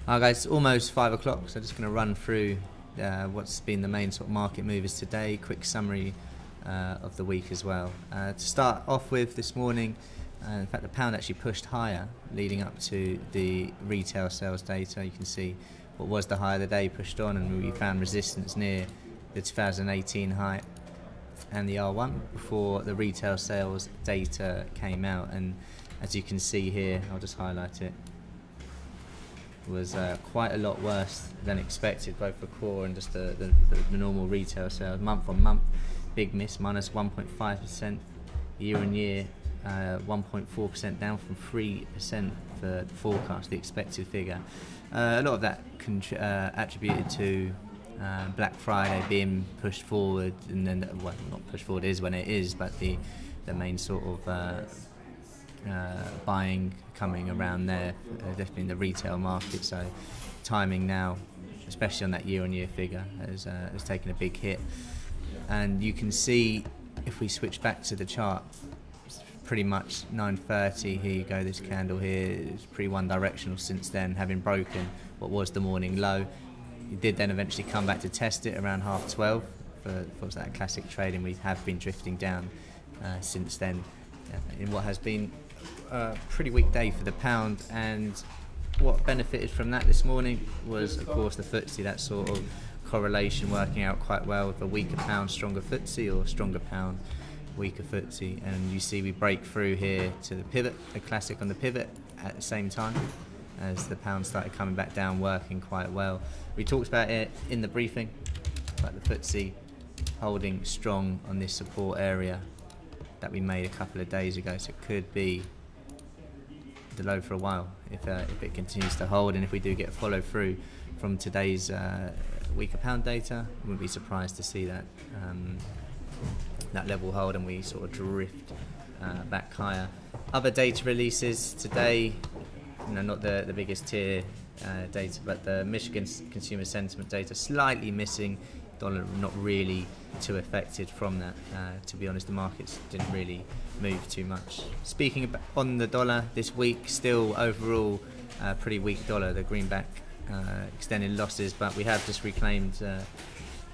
Hi guys, almost 5 o'clock, so just going to run through what's been the main sort of market movers today, quick summary of the week as well. To start off with this morning, in fact the pound actually pushed higher leading up to the retail sales data. You can see what was the high of the day pushed on, and we found resistance near the 2018 high and the R1 before the retail sales data came out. And as you can see here, I'll just highlight it, was quite a lot worse than expected, both for core and just the normal retail sales. Month on month, big miss, minus 1.5%. Year on year, 1.4% down from 3% for the forecast, the expected figure. A lot of that attributed to Black Friday being pushed forward, and then, well, not pushed forward, is when it is, but the main sort of buying coming around there, definitely in the retail market. So timing now, especially on that year-on-year figure, has taken a big hit. And you can see, if we switch back to the chart, it's pretty much 9:30. Here you go, this candle here is pretty one-directional since then, having broken what was the morning low. It did then eventually come back to test it around 12:30 for that classic trade, and we have been drifting down since then in what has been a pretty weak day for the pound. And what benefited from that this morning was, of course, the FTSE. That sort of correlation working out quite well with a weaker pound, stronger FTSE, or stronger pound, weaker FTSE. And you see we break through here to the pivot, the classic on the pivot, at the same time as the pound started coming back down, working quite well. We talked about it in the briefing, but the FTSE holding strong on this support area that we made a couple of days ago, so it could be the low for a while if it continues to hold. And if we do get follow through from today's weaker pound data, I wouldn't be surprised to see that that level hold and we sort of drift back higher. Other data releases today, not the biggest tier data, but the Michigan consumer sentiment data slightly missing. Dollar not really too affected from that. To be honest, the markets didn't really move too much. Speaking about on the dollar this week, still overall pretty weak dollar. The greenback extending losses, but we have just reclaimed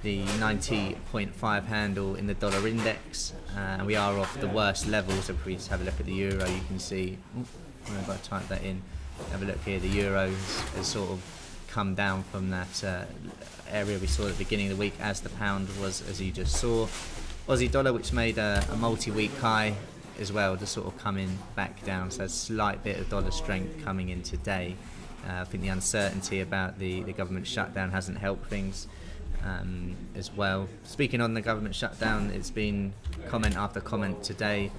the 90.5 handle in the dollar index, and we are off the worst levels. If we just have a look at the euro, you can see, I've got to type that in, have a look here, the euro has sort of come down from that area we saw at the beginning of the week, as the pound was, as you just saw. Aussie dollar, which made a multi-week high as well, just sort of coming back down, so a slight bit of dollar strength coming in today. I think the uncertainty about the government shutdown hasn't helped things as well. Speaking on the government shutdown, it's been comment after comment today.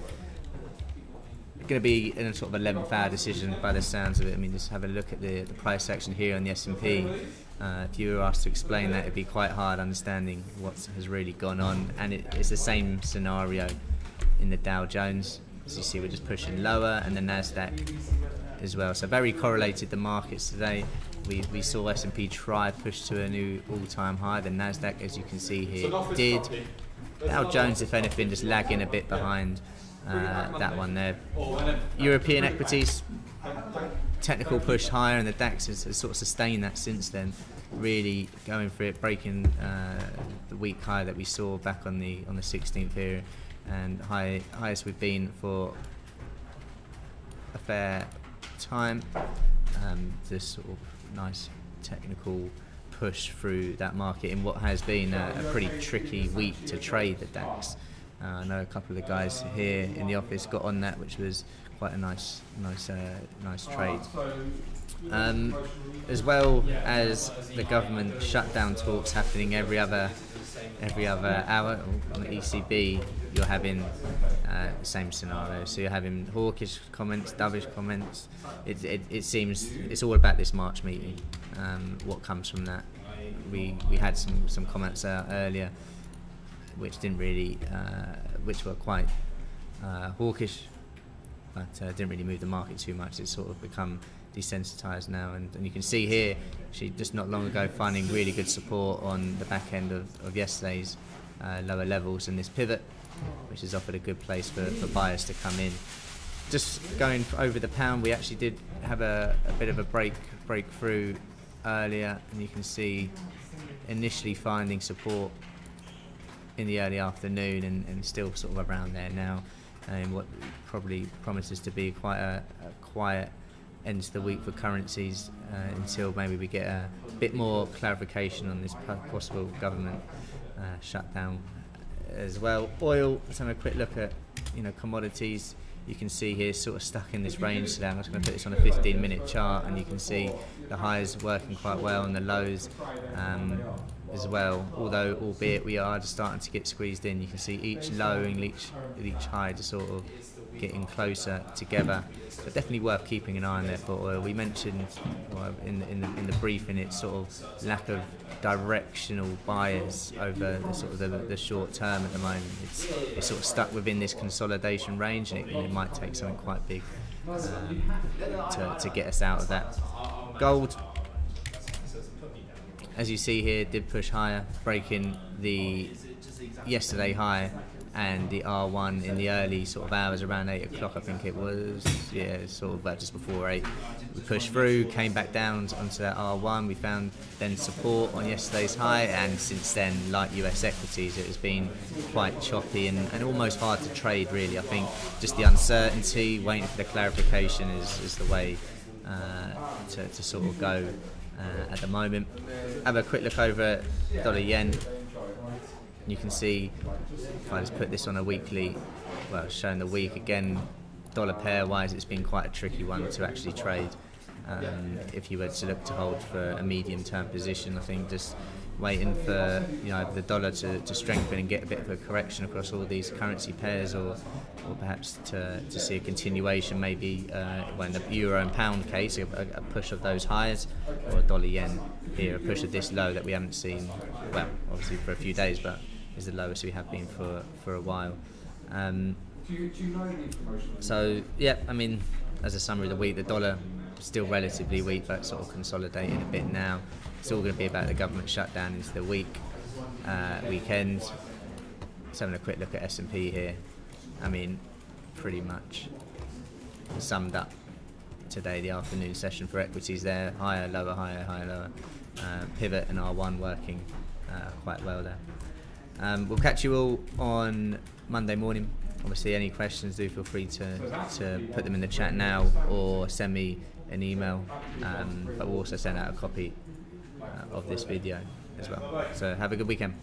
Going to be in a sort of 11th hour decision by the sounds of it. I mean, just have a look at the price action here on the S&P. If you were asked to explain that, it'd be quite hard understanding what has really gone on. And it's the same scenario in the Dow Jones. As you see, we're just pushing lower, and the Nasdaq as well. So very correlated, the markets today. We saw S&P try push to a new all-time high. The Nasdaq, as you can see here, did. Dow Jones, if anything, just lagging a bit behind that one there. European equities, technical push higher, and the DAX has sort of sustained that since then, really going for it, breaking the week high that we saw back on the 16th here, and highest we've been for a fair time. This sort of nice technical push through that market in what has been a pretty tricky week to trade the DAX. I know a couple of the guys here in the office got on that, which was quite a nice trade. As well as the government shutdown talks happening every other hour on the ECB, you're having the same scenario. So you're having hawkish comments, dovish comments. It seems it's all about this March meeting. What comes from that? We had some comments earlier, which didn't really, which were quite hawkish, but didn't really move the market too much. It's sort of become desensitized now, and you can see here, she just not long ago finding really good support on the back end of yesterday's lower levels, and this pivot, which has offered a good place for buyers to come in. Just going over the pound, we actually did have a bit of a breakthrough earlier, and you can see initially finding support in the early afternoon and still sort of around there now, and what probably promises to be quite a quiet end to the week for currencies until maybe we get a bit more clarification on this possible government shutdown as well. Oil, let's have a quick look at commodities. You can see here sort of stuck in this range today. I'm just going to put this on a 15-minute chart, and you can see the highs working quite well and the lows as well, although albeit we are just starting to get squeezed in. You can see each low and each high just sort of getting closer together, but definitely worth keeping an eye on there for oil. We mentioned in the briefing its sort of lack of directional buyers over the sort of the short term at the moment. It's sort of stuck within this consolidation range, and it might take something quite big to get us out of that. Gold, as you see here, did push higher, breaking the yesterday high and the R1 in the early sort of hours, around 8 o'clock I think it was, sort of about just before 8. We pushed through, came back down onto that R1. We found then support on yesterday's high, and since then, like US equities, it has been quite choppy and almost hard to trade really. I think just the uncertainty, waiting for the clarification is the way to sort of go at the moment. Have a quick look over at dollar yen. You can see, if I just put this on a weekly, well, showing the week again, dollar pair wise, it's been quite a tricky one to actually trade. If you were to look to hold for a medium term position, I think just waiting for the dollar to strengthen and get a bit of a correction across all these currency pairs, or perhaps to see a continuation, maybe when the euro and pound case, a push of those highs, or a dollar yen here, a push of this low that we haven't seen, well, obviously for a few days, but is the lowest we have been for a while. So yeah, I mean, as a summary of the week, the dollar still relatively weak, but sort of consolidating a bit now. It's all going to be about the government shutdown into the weekend. Just having a quick look at S&P here. I mean, pretty much summed up today, the afternoon session for equities there. Higher, lower, higher, higher, lower. Pivot and R1 working quite well there. We'll catch you all on Monday morning. Obviously, any questions, do feel free to put them in the chat now, or send me an email. But we'll also send out a copy of this video as well. So have a good weekend.